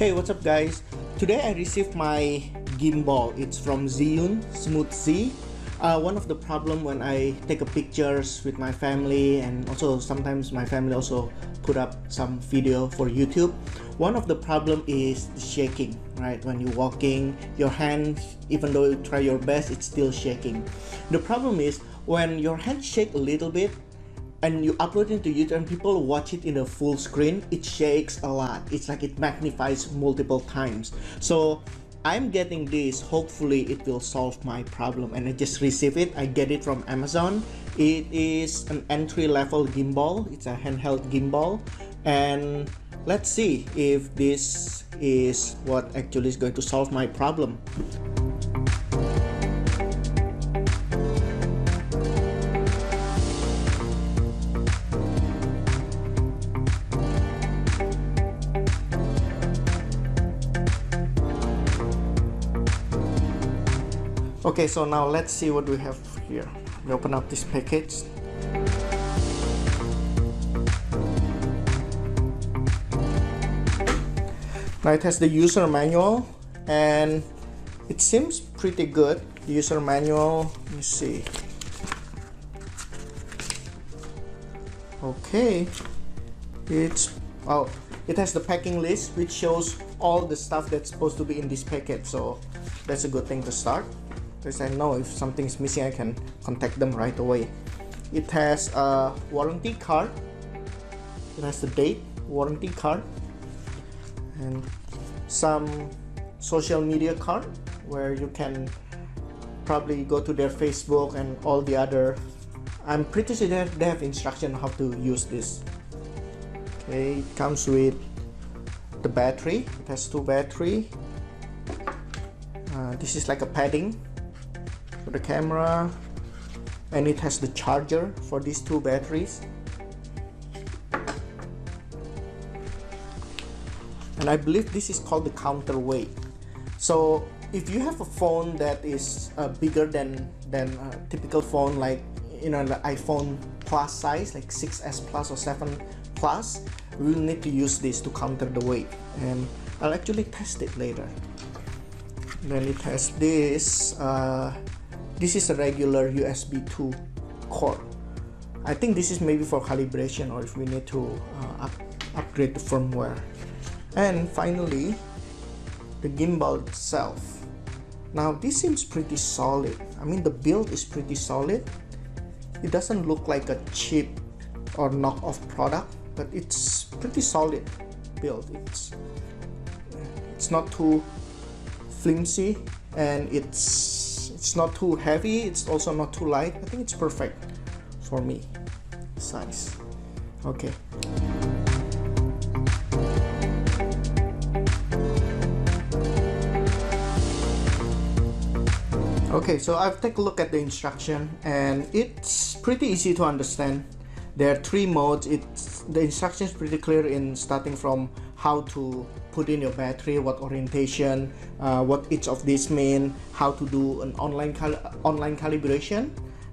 Hey, what's up guys? Today I received my gimbal. It's from Zhiyun Smooth C. One of the problem when I take a pictures with my family, and also sometimes my family also put up some video for YouTube. One of the problem is the shaking, right? When you're walking, your hand, even though you try your best, it's still shaking. The problem is when your hand shake a little bit and you upload it to YouTube and people watch it in a full screen, it shakes a lot. It's like it magnifies multiple times. So I'm getting this, hopefully it will solve my problem, and I just received it. I get it from Amazon. It is an entry-level gimbal. It's a handheld gimbal, and let's see if this is what actually is going to solve my problem. Okay, so now let's see what we have here. We open up this package. Now it has the user manual, and it seems pretty good. The user manual, let me see. Okay, it has the packing list, which shows all the stuff that's supposed to be in this packet. So that's a good thing to start, because I know if something is missing, I can contact them right away. It has a warranty card. It has the date, warranty card, and some social media card where you can probably go to their Facebook and all the other. I'm pretty sure they have instruction how to use this. Okay, it comes with the battery. It has two battery. This is like a padding for the camera, and it has the charger for these two batteries. And I believe this is called the counterweight. So if you have a phone that is bigger than a typical phone, like the iPhone Plus size, like 6s Plus or 7 Plus, we will need to use this to counter the weight, and I'll actually test it later. Then it has this. This is a regular USB 2 cord. I think this is maybe for calibration, or if we need to upgrade the firmware. And finally, the gimbal itself. Now this seems pretty solid. I mean, the build is pretty solid. It doesn't look like a cheap or knockoff product, but it's pretty solid build. It's not too flimsy, and it's not too heavy. It's also not too light. I think it's perfect for me size. Okay. Okay, so I've taken a look at the instruction, and it's pretty easy to understand. There are three modes. The instruction is pretty clear in starting from how to put in your battery, what orientation, what each of these mean, how to do an online calibration,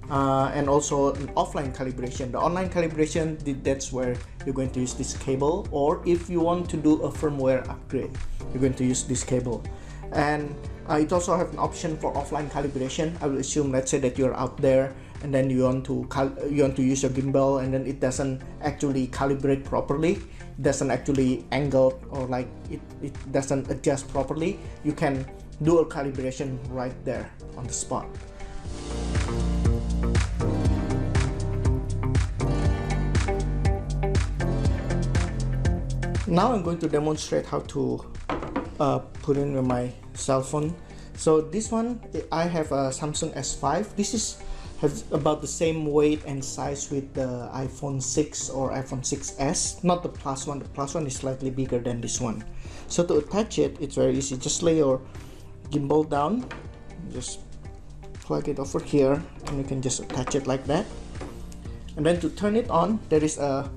and also an offline calibration. The online calibration, that's where you're going to use this cable, or if you want to do a firmware upgrade, you're going to use this cable. And it also have an option for offline calibration. I will assume, let's say that you're out there and then you want to use your gimbal, and then it doesn't actually calibrate properly, it doesn't actually angle, or like it doesn't adjust properly. You can do a calibration right there on the spot. Now I'm going to demonstrate how to put in my cell phone. So this one, I have a Samsung S5. This has about the same weight and size with the iPhone 6 or iPhone 6s, not the Plus one. The Plus one is slightly bigger than this one. So to attach it, it's very easy. Just lay your gimbal down, just plug it over here, and you can just attach it like that. And then to turn it on, there is the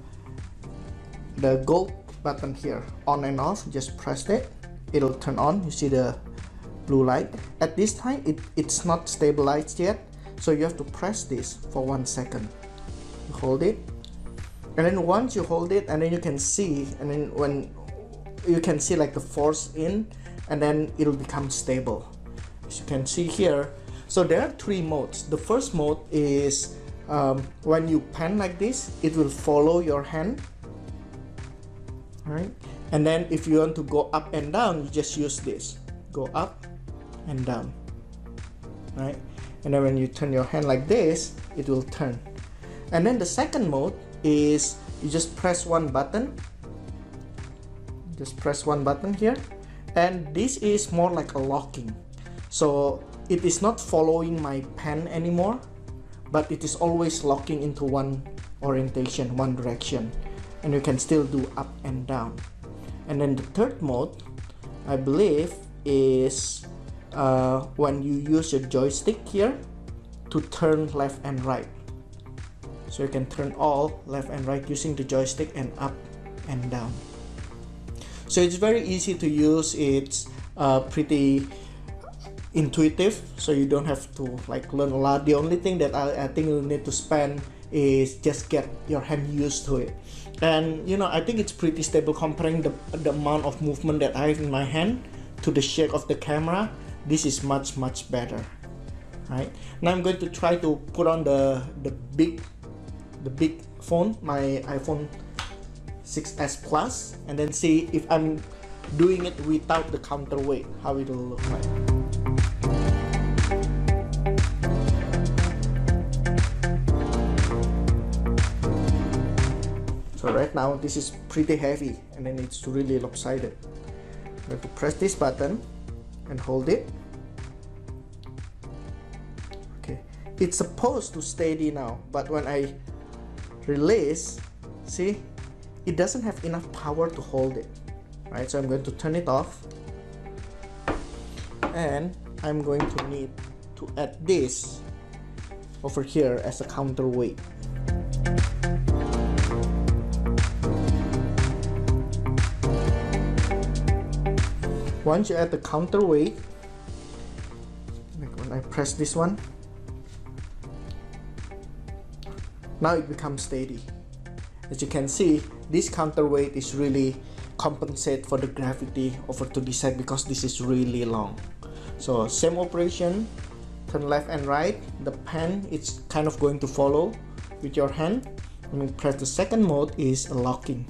gold button here, on and off. Just press it, it'll turn on. You see the blue light. At this time, it's not stabilized yet, so you have to press this for 1 second. You hold it, and then once you hold it, and then you can see, and then you can see like the force in, and then it'll become stable, as you can see here. So there are 3 modes. The first mode is when you pan like this, it will follow your hand, right? And then if you want to go up and down, you just use this, go up and down, right? And then when you turn your hand like this, it will turn. And then the second mode is you just press one button, here, and this is more like a locking. So it is not following my pen anymore, but it is always locking into one orientation, one direction, and you can still do up and down. And then the third mode, I believe, is when you use your joystick here to turn left and right. So you can turn all left and right using the joystick, and up and down. So it's very easy to use. It's pretty intuitive, so you don't have to like learn a lot. The only thing that I think you need to spend is just get your hand used to it. And you know, I think it's pretty stable comparing the amount of movement that I have in my hand to the shake of the camera. This is much better, right? Now I'm going to try to put on the big phone, my iPhone 6s Plus, and then see if I'm doing it without the counterweight, how it will look like. So right now this is pretty heavy, and then it's really lopsided. I'm going to press this button and hold it. Okay, it's supposed to steady now, but when I release, see, it doesn't have enough power to hold it, right? So I'm going to turn it off, and I'm going to need to add this over here as a counterweight. Once you add the counterweight, like when I press this one, now it becomes steady. As you can see, this counterweight is really compensate for the gravity over to this side because this is really long. So same operation, turn left and right, the pen it's kind of going to follow with your hand. When you press the second mode is a locking.